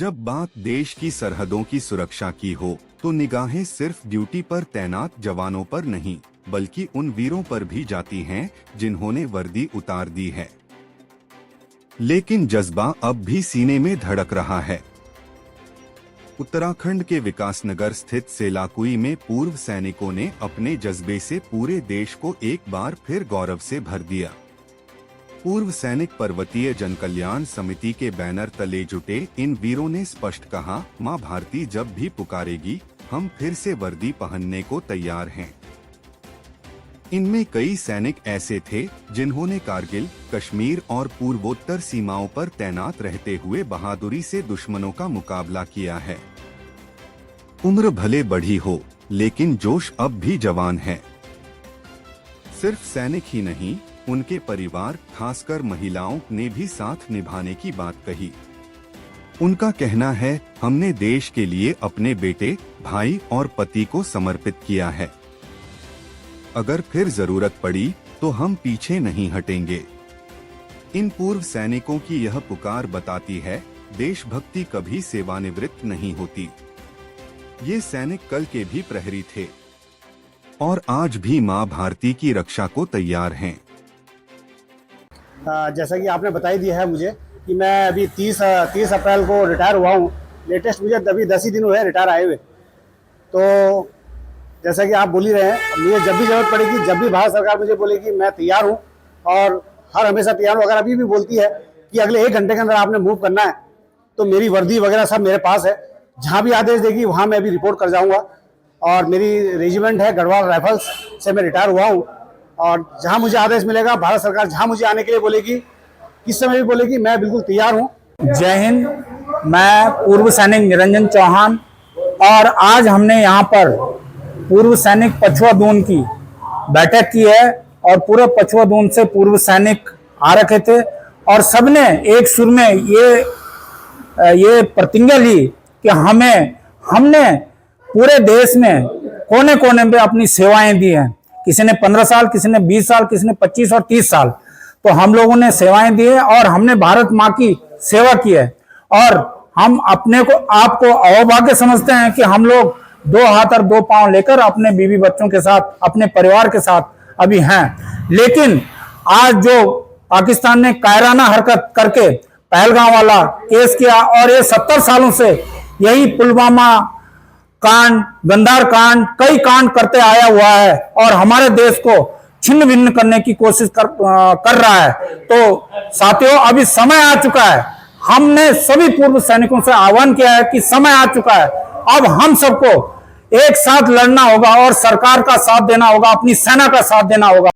जब बात देश की सरहदों की सुरक्षा की हो तो निगाहें सिर्फ ड्यूटी पर तैनात जवानों पर नहीं बल्कि उन वीरों पर भी जाती हैं जिन्होंने वर्दी उतार दी है। लेकिन जज्बा अब भी सीने में धड़क रहा है। उत्तराखंड के विकासनगर स्थित सेलाकुई में पूर्व सैनिकों ने अपने जज्बे से पूरे देश को एक बार फिर गौरव से भर दिया। पूर्व सैनिक पर्वतीय जनकल्याण समिति के बैनर तले जुटे इन वीरों ने स्पष्ट कहा, मां भारती जब भी पुकारेगी हम फिर से वर्दी पहनने को तैयार हैं। इनमें कई सैनिक ऐसे थे जिन्होंने कारगिल, कश्मीर और पूर्वोत्तर सीमाओं पर तैनात रहते हुए बहादुरी से दुश्मनों का मुकाबला किया है। उम्र भले बढ़ी हो लेकिन जोश अब भी जवान है। सिर्फ सैनिक ही नहीं, उनके परिवार खासकर महिलाओं ने भी साथ निभाने की बात कही। उनका कहना है, हमने देश के लिए अपने बेटे, भाई और पति को समर्पित किया है। अगर फिर जरूरत पड़ी तो हम पीछे नहीं हटेंगे। इन पूर्व सैनिकों की यह पुकार बताती है, देशभक्ति कभी सेवानिवृत्त नहीं होती। ये सैनिक कल के भी प्रहरी थे और आज भी मां भारती की रक्षा को तैयार हैं। जैसा कि आपने बताई दिया है मुझे कि मैं अभी 30 अप्रैल को रिटायर हुआ हूँ। लेटेस्ट मुझे अभी 10 ही दिन हुए रिटायर आए हुए। तो जैसा कि आप बोल ही रहे हैं, मुझे जब भी जरूरत पड़ेगी, जब भी भारत सरकार मुझे बोलेगी, मैं तैयार हूँ और हर हमेशा तैयार हूँ। अगर अभी भी बोलती है कि अगले 1 घंटे के अंदर आपने मूव करना है तो मेरी वर्दी वगैरह सब मेरे पास है। जहाँ भी आदेश देगी वहाँ मैं अभी रिपोर्ट कर जाऊँगा। और मेरी रेजिमेंट है गढ़वाल राइफल्स से मैं रिटायर हुआ हूँ। और जहाँ मुझे आदेश मिलेगा, भारत सरकार जहाँ मुझे आने के लिए बोलेगी, किस समय भी बोलेगी, मैं बिल्कुल तैयार हूँ। जय हिंद। मैं पूर्व सैनिक निरंजन चौहान और आज हमने यहाँ पर पूर्व सैनिक पछुआ दून की बैठक की है और पूरे पछुआ दून से पूर्व सैनिक आ रखे थे और सबने एक सुर में ये प्रतिज्ञा ली कि हमने पूरे देश में कोने कोने में अपनी सेवाएं दी हैं। किसी ने 15 साल, किसी ने 20 साल, किसी ने 25 और 30 साल। तो हम लोगों ने सेवाएं दी है और हमने भारत माँ की सेवा की है। और हम अपने को आपको अहोभाग्य समझते हैं कि हम लोग 2 हाथ और 2 पांव लेकर अपने बीवी बच्चों के साथ, अपने परिवार के साथ अभी हैं। लेकिन आज जो पाकिस्तान ने कायराना हरकत करके पहलगाम वाला केस किया और ये 70 सालों से यही पुलवामा कांड, गंदार कांड, कई कांड करते आया हुआ है और हमारे देश को छिन्न भिन्न करने की कोशिश कर रहा है। तो साथियों, अभी समय आ चुका है। हमने सभी पूर्व सैनिकों से आह्वान किया है कि समय आ चुका है, अब हम सबको एक साथ लड़ना होगा और सरकार का साथ देना होगा, अपनी सेना का साथ देना होगा।